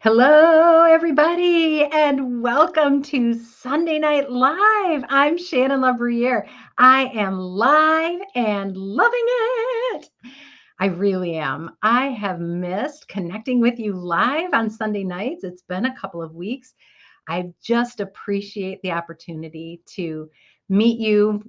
Hello, everybody, and welcome to Sunday Night Live. I'm Shannon LaBriere. I am live and loving it. I really am. I have missed connecting with you live on Sunday nights. It's been a couple of weeks. I just appreciate the opportunity to meet you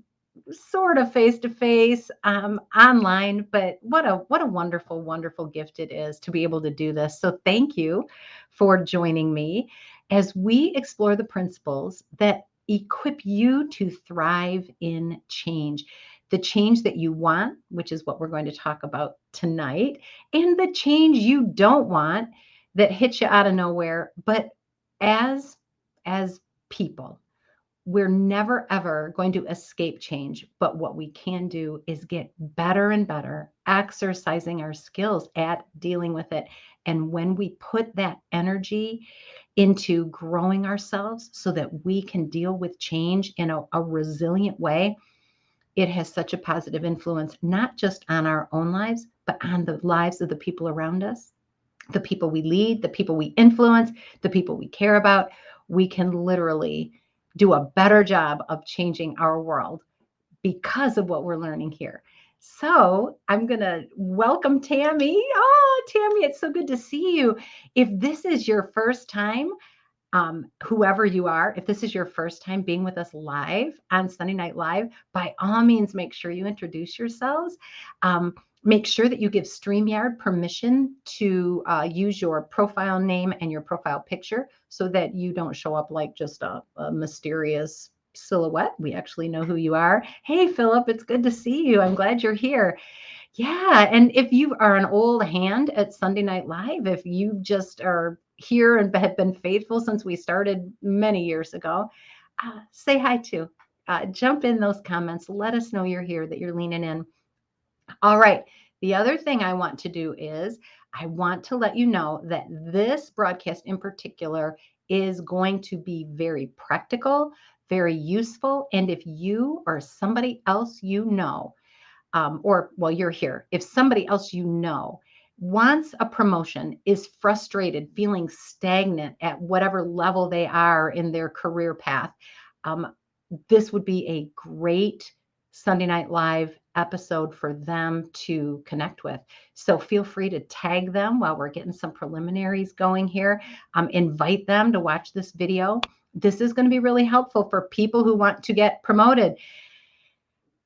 sort of face to face online, but what a wonderful wonderful gift it is to be able to do this. So thank you for joining me as we explore the principles that equip you to thrive in change. The change that you want, which is what we're going to talk about tonight, and the change you don't want that hits you out of nowhere. But as as people, we're never ever going to escape change, but what we can do is get better and better, exercising our skills at dealing with it. And when we put that energy into growing ourselves so that we can deal with change in a resilient way, it has such a positive influence, not just on our own lives, but on the lives of the people around us, the people we lead, the people we influence, the people we care about. We can literally do a better job of changing our world because of what we're learning here. So I'm going to welcome Tammy. Oh, Tammy, it's so good to see you. If this is your first time, whoever you are, if this is your first time being with us live on Sunday Night Live, by all means, make sure you introduce yourselves. Make sure that you give StreamYard permission to use your profile name and your profile picture so that you don't show up like just a mysterious silhouette. We actually know who you are. Hey, Philip, it's good to see you. I'm glad you're here. Yeah, and if you are an old hand at Sunday Night Live, if you just are here and have been faithful since we started many years ago, say hi too. Jump in those comments. Let us know you're here, that you're leaning in. All right. The other thing I want to do is I want to let you know that this broadcast in particular is going to be very practical, very useful. And if you or somebody else you know, or while you're here, if somebody else you know wants a promotion, is frustrated, feeling stagnant at whatever level they are in their career path, um, this would be a great Sunday Night Live episode for them to connect with. So feel free to tag them while we're getting some preliminaries going here. Invite them to watch this video. This is going to be really helpful for people who want to get promoted.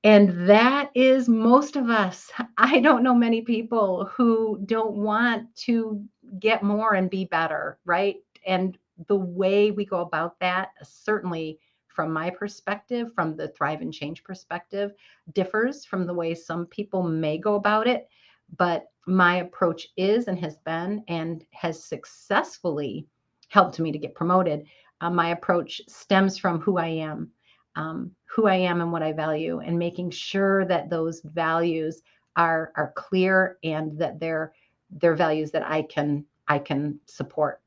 And that is most of us. I don't know many people who don't want to get more and be better, right? And the way we go about that, certainly from my perspective, from the Thrive and Change perspective, differs from the way some people may go about it. But my approach is and has been and has successfully helped me to get promoted. My approach stems from who I am and what I value, and making sure that those values are clear and that they're values that I can support.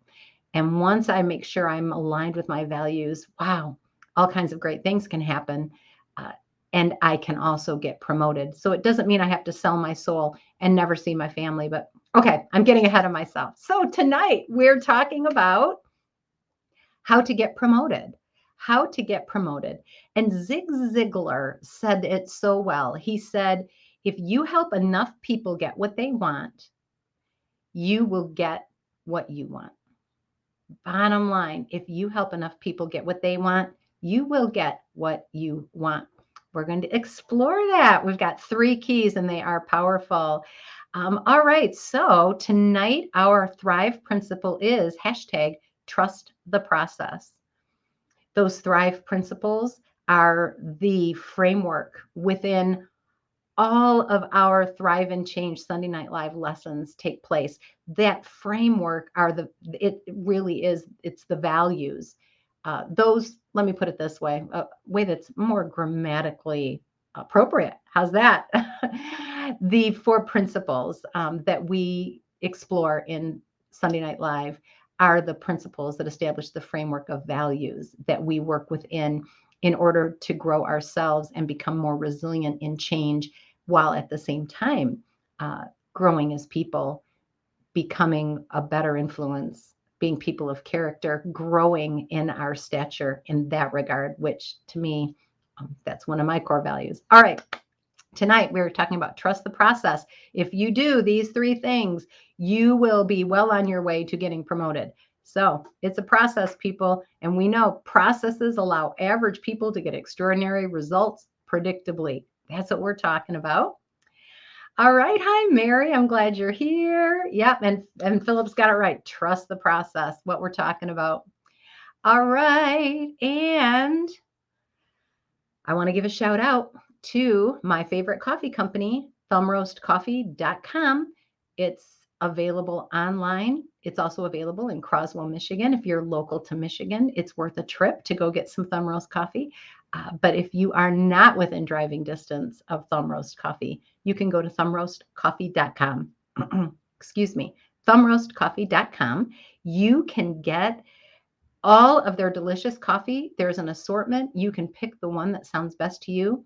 And once I make sure I'm aligned with my values, wow, all kinds of great things can happen. Uh, and I can also get promoted. So it doesn't mean I have to sell my soul and never see my family, but okay, I'm getting ahead of myself. So tonight we're talking about how to get promoted. How to get promoted. And Zig Ziglar said it so well. He said, if you help enough people get what they want, you will get what you want. Bottom line, if you help enough people get what they want, you will get what you want. We're going to explore that. We've got 3 keys and they are powerful. All right. So tonight, our Thrive principle is hashtag trust the process. Those Thrive principles are the framework within all of our Thrive and Change Sunday Night Live lessons take place. That framework it really is, it's the values. Let me put it this way, a way that's more grammatically appropriate. How's that? The 4 principles that we explore in Sunday Night Live are the principles that establish the framework of values that we work within in order to grow ourselves and become more resilient in change, while at the same time growing as people, becoming a better influence being people of character, growing in our stature in that regard, which to me, that's one of my core values. All right. Tonight, we're talking about trust the process. If you do these 3 things, you will be well on your way to getting promoted. So it's a process, people. And we know processes allow average people to get extraordinary results predictably. That's what we're talking about. All right. Hi, Mary. I'm glad you're here. Yep. And Philip's got it right. Trust the process, what we're talking about. All right. And I want to give a shout out to my favorite coffee company, thumbroastcoffee.com. It's available online. It's also available in Croswell, Michigan. If you're local to Michigan, it's worth a trip to go get some Thumb Roast coffee. But if you are not within driving distance of Thumb Roast Coffee, you can go to thumbroastcoffee.com. Excuse me, thumbroastcoffee.com. You can get all of their delicious coffee. There's an assortment. You can pick the one that sounds best to you.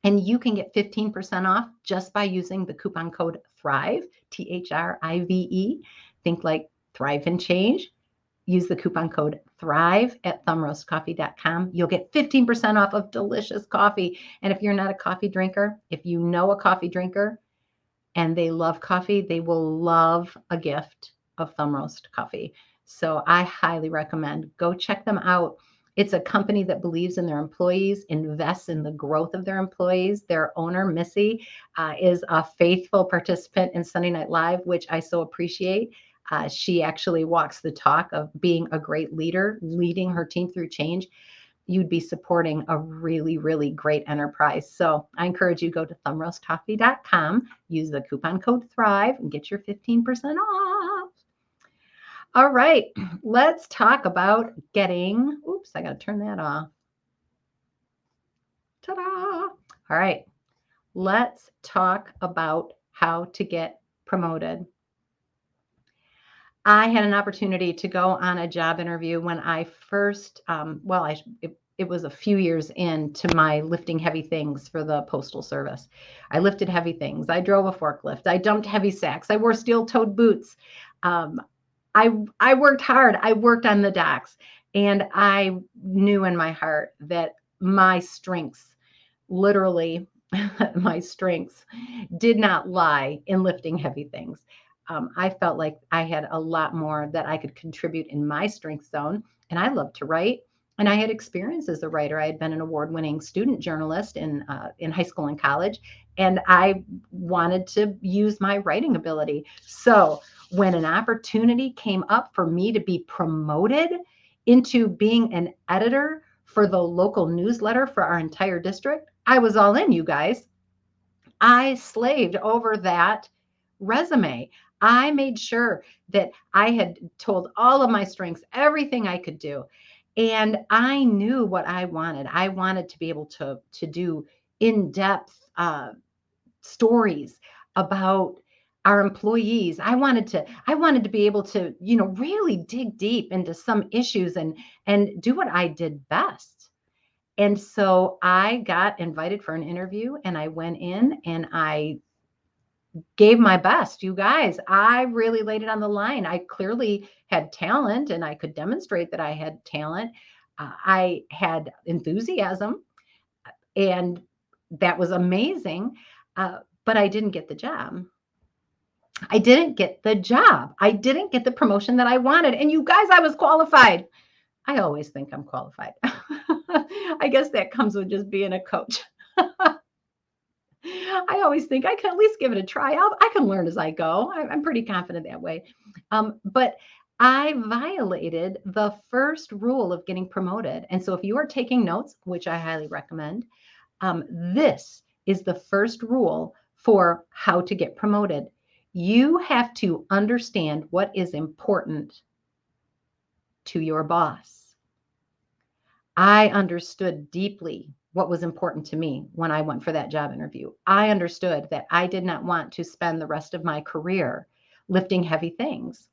And you can get 15% off just by using the coupon code THRIVE, THRIVE. Think like thrive and change. Use the coupon code THRIVE at thumbroastcoffee.com. You'll get 15% off of delicious coffee. And if you're not a coffee drinker, if you know a coffee drinker and they love coffee, they will love a gift of Thumb Roast coffee. So I highly recommend go check them out. It's a company that believes in their employees, invests in the growth of their employees. Their owner, Missy, is a faithful participant in Sunday Night Live, which I so appreciate. She actually walks the talk of being a great leader, leading her team through change. You'd be supporting a really, really great enterprise. So I encourage you to go to thumbroastcoffee.com, use the coupon code THRIVE, and get your 15% off. All right, let's talk about getting, oops, I got to turn that off. Ta-da! All right, let's talk about how to get promoted. I had an opportunity to go on a job interview when I first, it was a few years into my lifting heavy things for the Postal Service. I lifted heavy things. I drove a forklift. I dumped heavy sacks. I wore steel-toed boots. I worked hard. I worked on the docks, and I knew in my heart that my strengths, literally my strengths, did not lie in lifting heavy things. I felt like I had a lot more that I could contribute in my strength zone, and I love to write. And I had experience as a writer. I had been an award-winning student journalist in high school and college, and I wanted to use my writing ability. So when an opportunity came up for me to be promoted into being an editor for the local newsletter for our entire district, I was all in, you guys. I slaved over that resume. I made sure that I had told all of my strengths, everything I could do. And I knew what I wanted. I wanted to be able to do in-depth stories about our employees. I wanted to be able to, really dig deep into some issues and do what I did best. And so I got invited for an interview, and I went in and I gave my best. You guys, I really laid it on the line. I clearly had talent, and I could demonstrate that I had talent. I had enthusiasm, and that was amazing. But I didn't get the job. I didn't get the job. I didn't get the promotion that I wanted. And you guys, I was qualified. I always think I'm qualified. I guess that comes with just being a coach. I always think I can at least give it a try. I can learn as I go. I'm pretty confident that way. But I violated the first rule of getting promoted. And so if you are taking notes, which I highly recommend, this is the first rule for how to get promoted. You have to understand what is important to your boss. I understood deeply what was important to me when I went for that job interview. I understood that I did not want to spend the rest of my career lifting heavy things.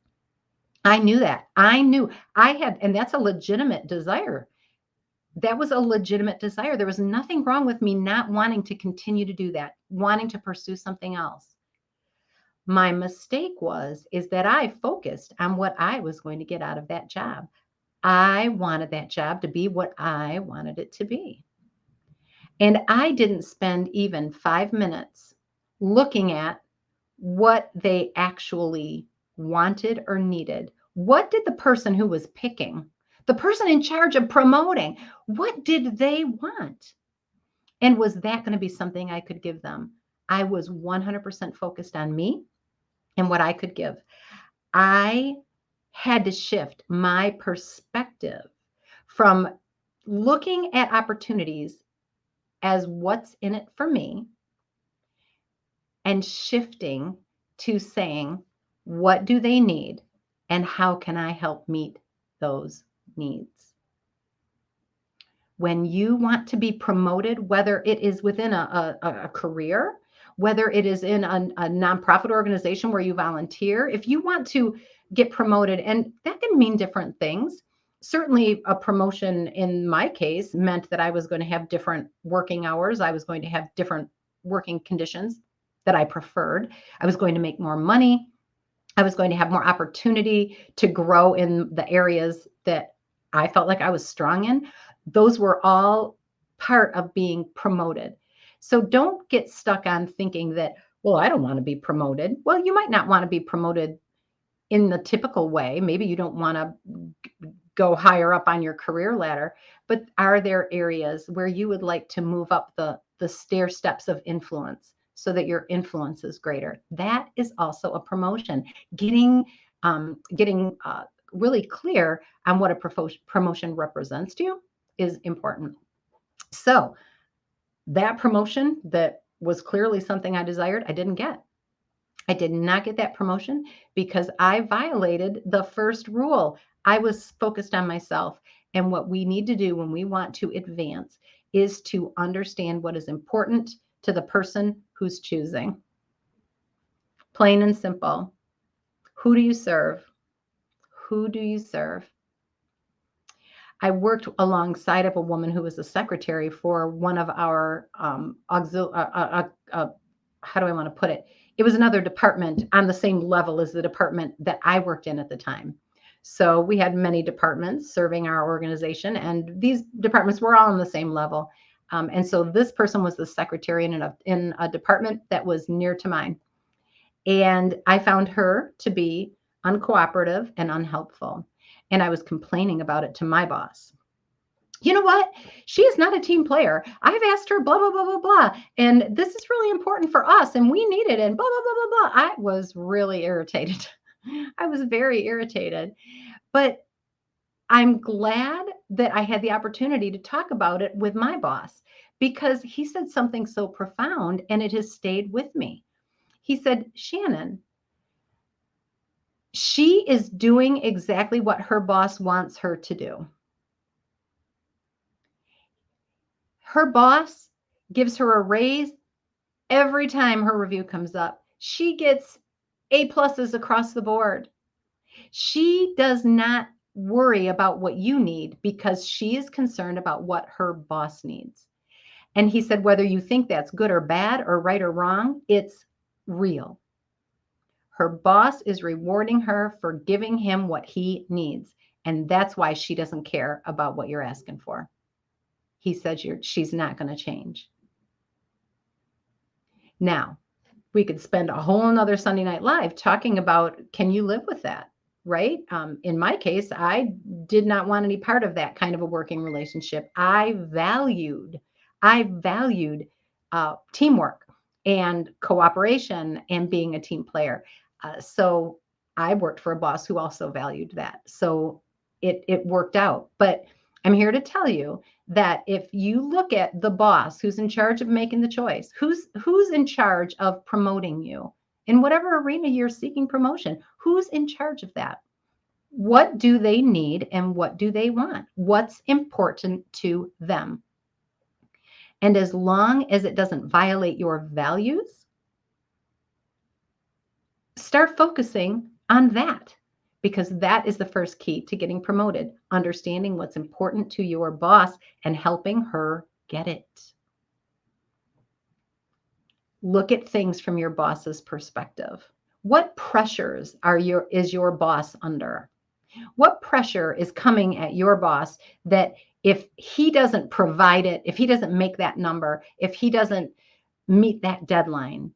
I knew that. I knew I had, and that's a legitimate desire. That was a legitimate desire. There was nothing wrong with me not wanting to continue to do that, wanting to pursue something else. My mistake is that I focused on what I was going to get out of that job. I wanted that job to be what I wanted it to be. And I didn't spend even 5 minutes looking at what they actually wanted or needed. What did the person who was picking, the person in charge of promoting, what did they want? And was that going to be something I could give them? I was 100% focused on me and what I could give. I had to shift my perspective from looking at opportunities as what's in it for me and shifting to saying, what do they need and how can I help meet those needs? When you want to be promoted, whether it is within a career, whether it is in a nonprofit organization where you volunteer, if you want to get promoted, and that can mean different things. Certainly, a promotion in my case meant that I was going to have different working hours. I was going to have different working conditions that I preferred. I was going to make more money. I was going to have more opportunity to grow in the areas that I felt like I was strong in. Those were all part of being promoted. So don't get stuck on thinking that, well, I don't want to be promoted. Well, you might not want to be promoted in the typical way. Maybe you don't want to go higher up on your career ladder, but are there areas where you would like to move up the stair steps of influence so that your influence is greater? That is also a promotion. Getting really clear on what a promotion represents to you is important. So that promotion that was clearly something I desired, I didn't get. I did not get that promotion because I violated the first rule. I was focused on myself. And what we need to do when we want to advance is to understand what is important to the person who's choosing. Plain and simple. Who do you serve? Who do you serve? I worked alongside of a woman who was a secretary for one of our how do I want to put it? It was another department on the same level as the department that I worked in at the time. So we had many departments serving our organization, and these departments were all on the same level. And so this person was the secretary in a department that was near to mine. And I found her to be uncooperative and unhelpful. And I was complaining about it to my boss. You know what? She is not a team player. I've asked her blah, blah, blah, blah, blah. And this is really important for us. And we need it. And blah, blah, blah, blah, blah. I was really irritated. I was very irritated. But I'm glad that I had the opportunity to talk about it with my boss because he said something so profound and it has stayed with me. He said, Shannon, she is doing exactly what her boss wants her to do. Her boss gives her a raise every time her review comes up. She gets A+ across the board. She does not worry about what you need because she is concerned about what her boss needs. And he said, whether you think that's good or bad or right or wrong, it's real. Her boss is rewarding her for giving him what he needs. And that's why she doesn't care about what you're asking for. He said she's not going to change. Now, we could spend a whole another Sunday Night Live talking about, can you live with that? Right? In my case, I did not want any part of that kind of a working relationship. I valued teamwork and cooperation and being a team player. So I worked for a boss who also valued that. So it worked out. But I'm here to tell you that if you look at the boss who's in charge of making the choice, who's in charge of promoting you in whatever arena you're seeking promotion, who's in charge of that? What do they need and what do they want? What's important to them? And as long as it doesn't violate your values, start focusing on that, because that is the first key to getting promoted, understanding what's important to your boss and helping her get it. Look at things from your boss's perspective. What pressures is your boss under? What pressure is coming at your boss that if he doesn't provide it, if he doesn't make that number, if he doesn't meet that deadline,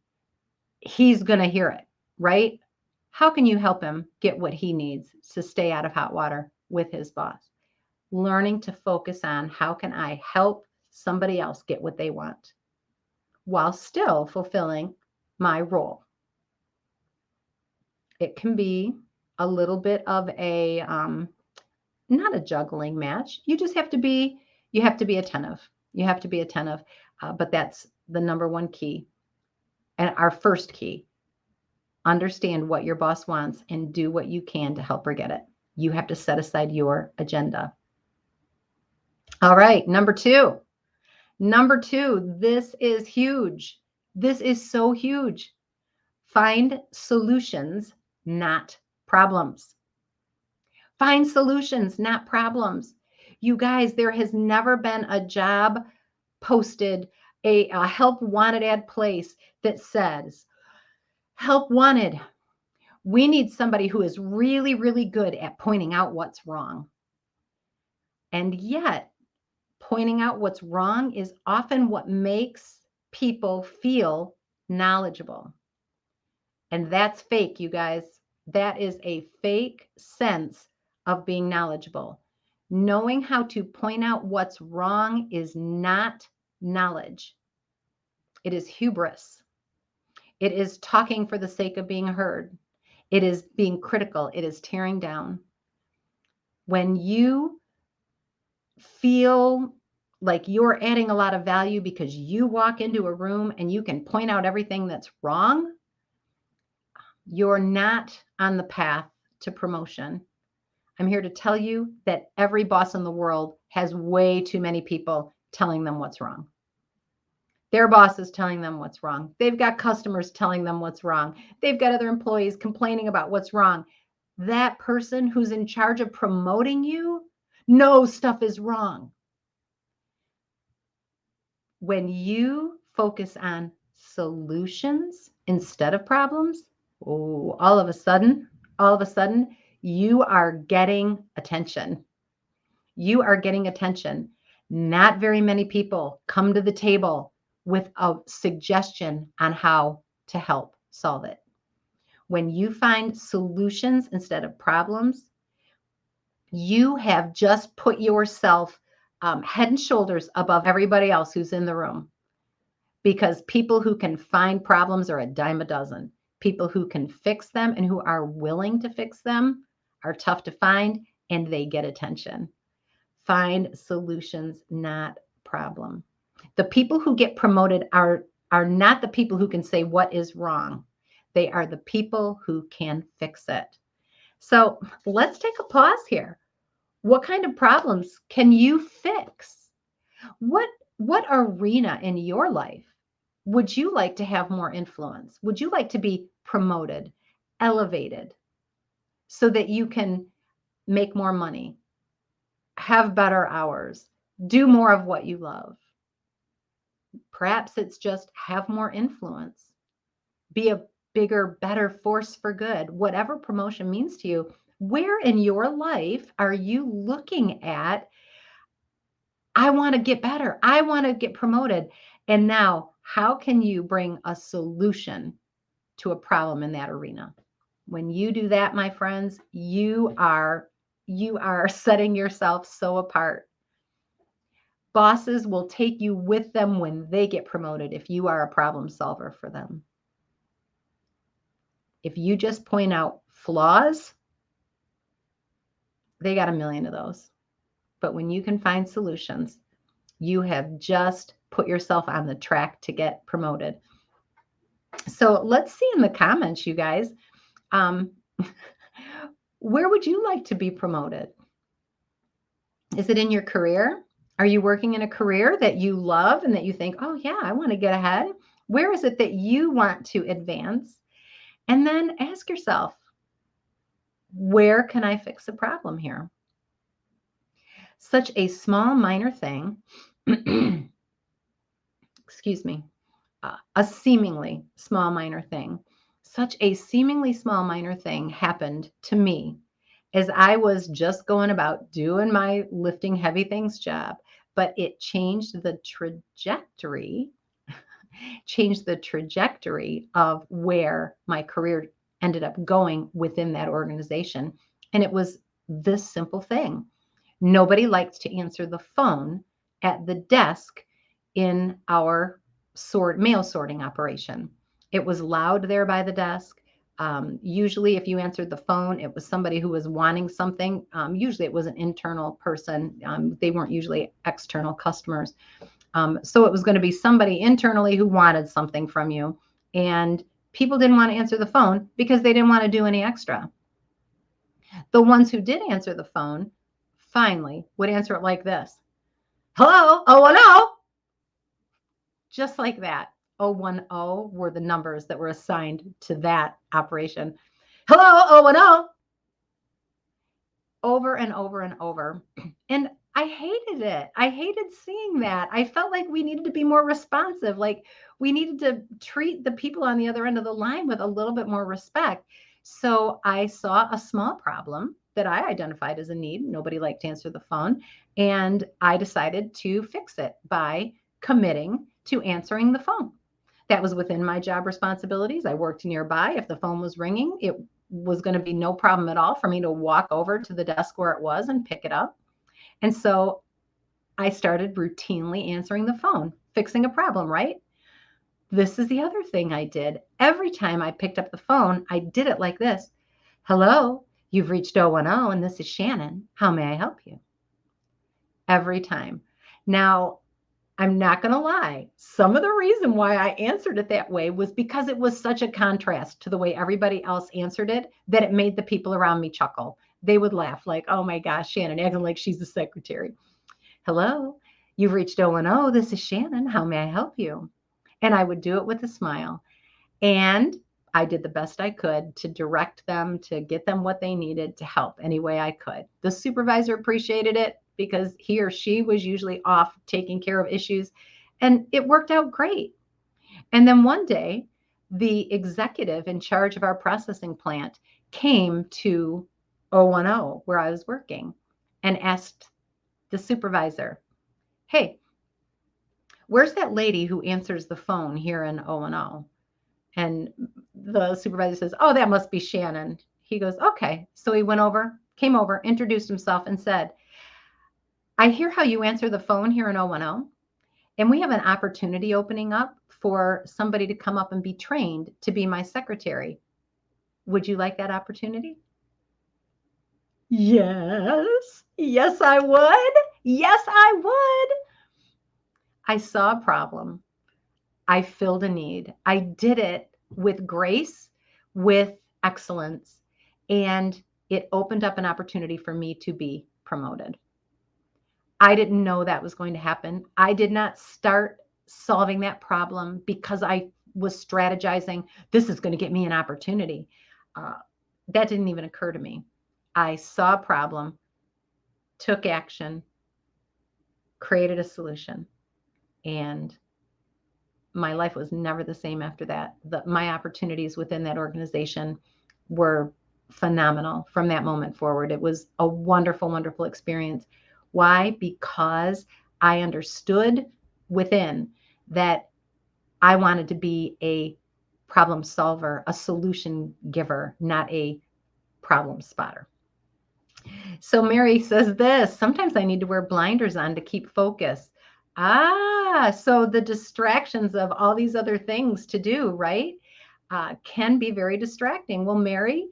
he's going to hear it, right? How can you help him get what he needs to stay out of hot water with his boss? Learning to focus on how can I help somebody else get what they want while still fulfilling my role. It can be a little bit of a not a juggling match. You just have to be attentive. You have to be attentive. But that's the number one key. And our first key, understand what your boss wants and do what you can to help her get it. You have to set aside your agenda. All right, number two. Number two, this is huge. This is so huge. Find solutions, not problems. Find solutions, not problems. You guys, there has never been a job posted, a help wanted ad place that says, help wanted. We need somebody who is really, really good at pointing out what's wrong. And yet, pointing out what's wrong is often what makes people feel knowledgeable. And that's fake, you guys. That is a fake sense of being knowledgeable. Knowing how to point out what's wrong is not knowledge. It is hubris. It is talking for the sake of being heard. It is being critical. It is tearing down. When you feel like you're adding a lot of value because you walk into a room and you can point out everything that's wrong, you're not on the path to promotion. I'm here to tell you that every boss in the world has way too many people telling them what's wrong. Their boss is telling them what's wrong. They've got customers telling them what's wrong. They've got other employees complaining about what's wrong. That person who's in charge of promoting you knows stuff is wrong. When you focus on solutions instead of problems, all of a sudden, you are getting attention. You are getting attention. Not very many people come to the table with a suggestion on how to help solve it. When you find solutions instead of problems, you have just put yourself head and shoulders above everybody else who's in the room. Because people who can find problems are a dime a dozen. People who can fix them and who are willing to fix them are tough to find, and they get attention. Find solutions, not problem. The people who get promoted are not the people who can say what is wrong. They are the people who can fix it. So let's take a pause here. What kind of problems can you fix? What arena in your life would you like to have more influence? Would you like to be promoted, elevated, so that you can make more money, have better hours, do more of what you love? Perhaps it's just have more influence, be a bigger, better force for good, whatever promotion means to you. Where in your life are you looking at, I want to get better, I want to get promoted? And now, how can you bring a solution to a problem in that arena? When you do that, my friends, you are setting yourself so apart. Bosses will take you with them when they get promoted if you are a problem solver for them. If you just point out flaws, they got a million of those. But when you can find solutions, you have just put yourself on the track to get promoted. So let's see in the comments, you guys, where would you like to be promoted? Is it in your career? Are you working in a career that you love and that you think, oh yeah, I want to get ahead? Where is it that you want to advance? And then ask yourself, where can I fix a problem here? Such a small, minor thing, excuse me, a seemingly small, minor thing such a seemingly small, minor thing happened to me as I was just going about doing my lifting heavy things job, but it changed the trajectory of where my career ended up going within that organization. And it was this simple thing. Nobody liked to answer the phone at the desk in our mail sorting operation. It was loud there by the desk. Usually, if you answered the phone, it was somebody who was wanting something. Usually, it was an internal person. They weren't usually external customers. So it was going to be somebody internally who wanted something from you. And people didn't want to answer the phone because they didn't want to do any extra. The ones who did answer the phone finally would answer it like this. Hello, 010. Just like that. 010 were the numbers that were assigned to that operation. Hello, 010. Over and over and over. And I hated it. I hated seeing that. I felt like we needed to be more responsive. Like we needed to treat the people on the other end of the line with a little bit more respect. So I saw a small problem that I identified as a need. Nobody liked to answer the phone. And I decided to fix it by committing to answering the phone. That was within my job responsibilities. I worked nearby. If the phone was ringing, it was going to be no problem at all for me to walk over to the desk where it was and pick it up. And so I started routinely answering the phone, fixing a problem, right? This is the other thing I did. Every time I picked up the phone, I did it like this. Hello, you've reached 010 and this is Shannon. How may I help you? Every time. Now, I'm not going to lie. Some of the reason why I answered it that way was because it was such a contrast to the way everybody else answered it that it made the people around me chuckle. They would laugh like, oh my gosh, Shannon, acting like she's the secretary. Hello, you've reached 010. This is Shannon. How may I help you? And I would do it with a smile. And I did the best I could to direct them, to get them what they needed, to help any way I could. The supervisor appreciated it because he or she was usually off taking care of issues, and it worked out great. And then one day, the executive in charge of our processing plant came to 010 where I was working and asked the supervisor, hey, where's that lady who answers the phone here in 010? And the supervisor says, oh, that must be Shannon. He goes, okay. So he came over, introduced himself and said, I hear how you answer the phone here in 010, and we have an opportunity opening up for somebody to come up and be trained to be my secretary. Would you like that opportunity? Yes. Yes, I would. Yes, I would. I saw a problem. I filled a need. I did it with grace, with excellence, and it opened up an opportunity for me to be promoted. I didn't know that was going to happen. I did not start solving that problem because I was strategizing, this is going to get me an opportunity. That didn't even occur to me. I saw a problem, took action, created a solution, and my life was never the same after that. My opportunities within that organization were phenomenal from that moment forward. It was a wonderful, wonderful experience. Why? Because I understood within that I wanted to be a problem solver, a solution giver, not a problem spotter. So Mary says this, sometimes I need to wear blinders on to keep focus. So the distractions of all these other things to do, right, can be very distracting. Well, Mary,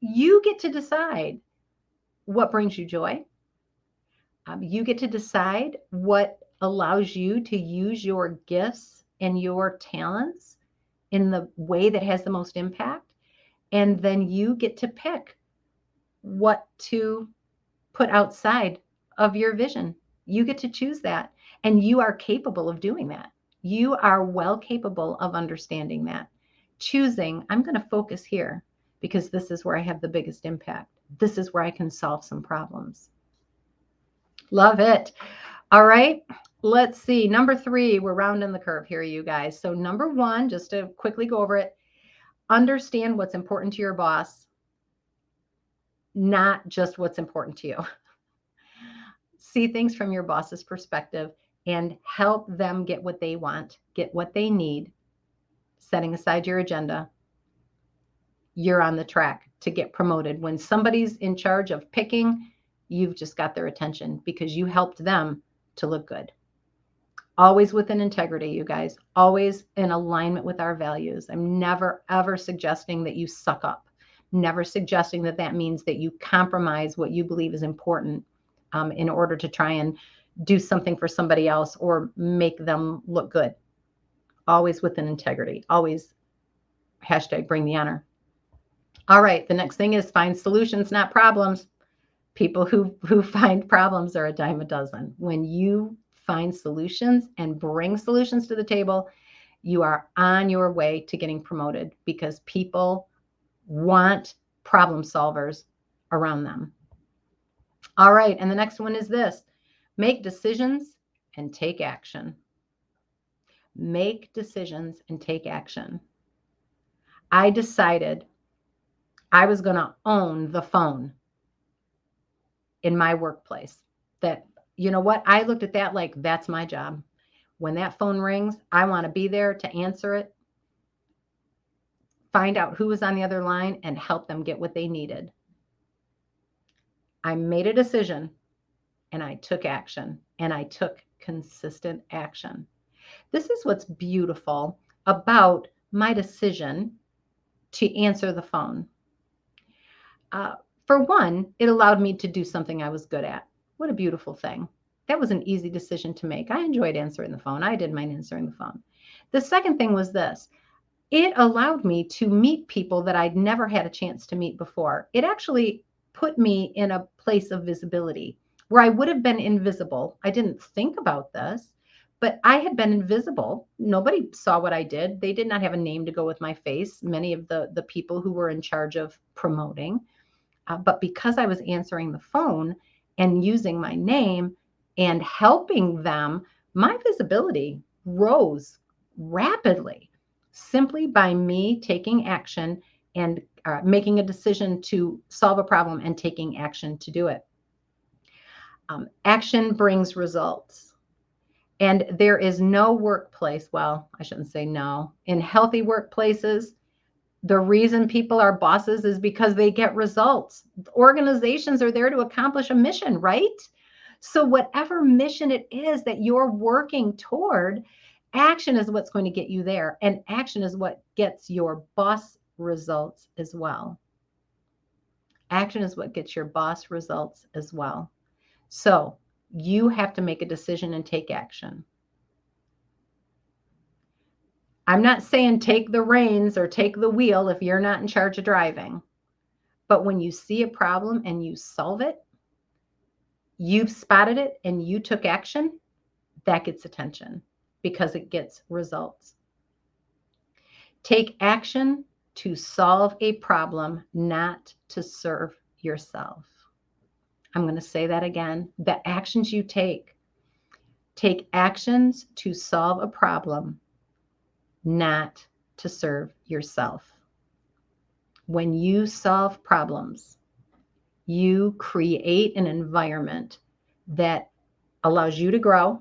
you get to decide what brings you joy. You get to decide what allows you to use your gifts and your talents in the way that has the most impact. And then you get to pick what to put outside of your vision. You get to choose that. And you are capable of doing that. You are well capable of understanding that. Choosing, I'm going to focus here because this is where I have the biggest impact. This is where I can solve some problems. Love it. All right. Let's see. Number 3, we're rounding the curve here, you guys. So number 1, just to quickly go over it, understand what's important to your boss, not just what's important to you. See things from your boss's perspective and help them get what they want, get what they need, setting aside your agenda. You're on the track to get promoted. When somebody's in charge of picking, you've just got their attention because you helped them to look good. Always with an integrity, you guys, always in alignment with our values. I'm never, ever suggesting that you suck up, never suggesting that that means that you compromise what you believe is important in order to try and do something for somebody else or make them look good. Always with an integrity, always hashtag bring the honor. All right, the next thing is find solutions, not problems. People who find problems are a dime a dozen. When you find solutions and bring solutions to the table, you are on your way to getting promoted because people want problem solvers around them. All right, and the next one is this: make decisions and take action. Make decisions and take action. I decided I was going to own the phone in my workplace. That, you know what? I looked at that like that's my job. When that phone rings, I want to be there to answer it, find out who was on the other line, and help them get what they needed. I made a decision and I took action, and I took consistent action. This is what's beautiful about my decision to answer the phone. For one, it allowed me to do something I was good at. What a beautiful thing. That was an easy decision to make. I enjoyed answering the phone. I did mind answering the phone. The second thing was this: it allowed me to meet people that I'd never had a chance to meet before. It actually put me in a place of visibility where I would have been invisible. I didn't think about this, but I had been invisible. Nobody saw what I did. They did not have a name to go with my face, many of the people who were in charge of promoting. But because I was answering the phone and using my name and helping them, my visibility rose rapidly simply by me taking action and making a decision to solve a problem and taking action to do it. Action brings results. And there is no workplace, well, I shouldn't say no, in healthy workplaces, the reason people are bosses is because they get results. Organizations are there to accomplish a mission, right? So whatever mission it is that you're working toward, action is what's going to get you there. And action is what gets your boss results as well. Action is what gets your boss results as well. So you have to make a decision and take action. I'm not saying take the reins or take the wheel if you're not in charge of driving. But when you see a problem and you solve it, you've spotted it and you took action, that gets attention because it gets results. Take action to solve a problem, not to serve yourself. I'm going to say that again. The actions you take actions to solve a problem, not to serve yourself. When you solve problems, you create an environment that allows you to grow,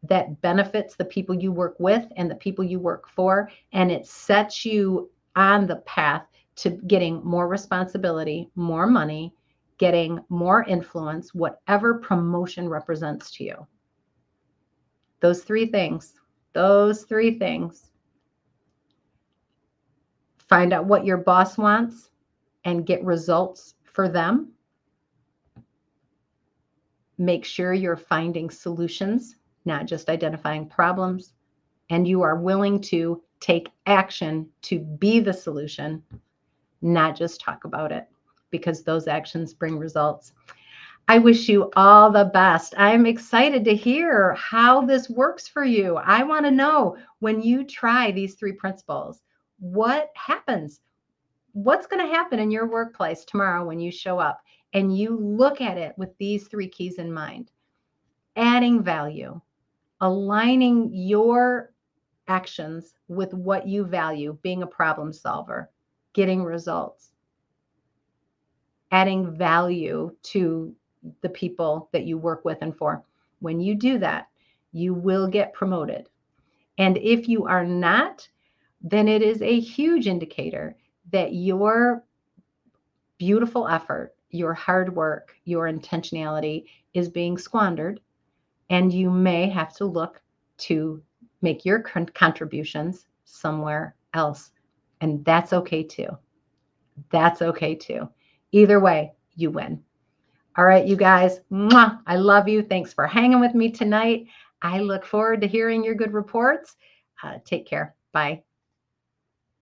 that benefits the people you work with and the people you work for, and it sets you on the path to getting more responsibility, more money, getting more influence, whatever promotion represents to you. Those three things. Find out what your boss wants and get results for them. Make sure you're finding solutions, not just identifying problems, and you are willing to take action to be the solution, not just talk about it, because those actions bring results. I wish you all the best. I'm excited to hear how this works for you. I want to know when you try these 3 principles, what happens? What's going to happen in your workplace tomorrow when you show up and you look at it with these 3 keys in mind? Adding value, aligning your actions with what you value, being a problem solver, getting results, adding value to the people that you work with and for. When you do that, you will get promoted. And if you are not, then it is a huge indicator that your beautiful effort, your hard work, your intentionality is being squandered. And you may have to look to make your contributions somewhere else. And that's okay too. That's okay too. Either way, you win. All right, you guys, mwah, I love you. Thanks for hanging with me tonight. I look forward to hearing your good reports. Take care. Bye.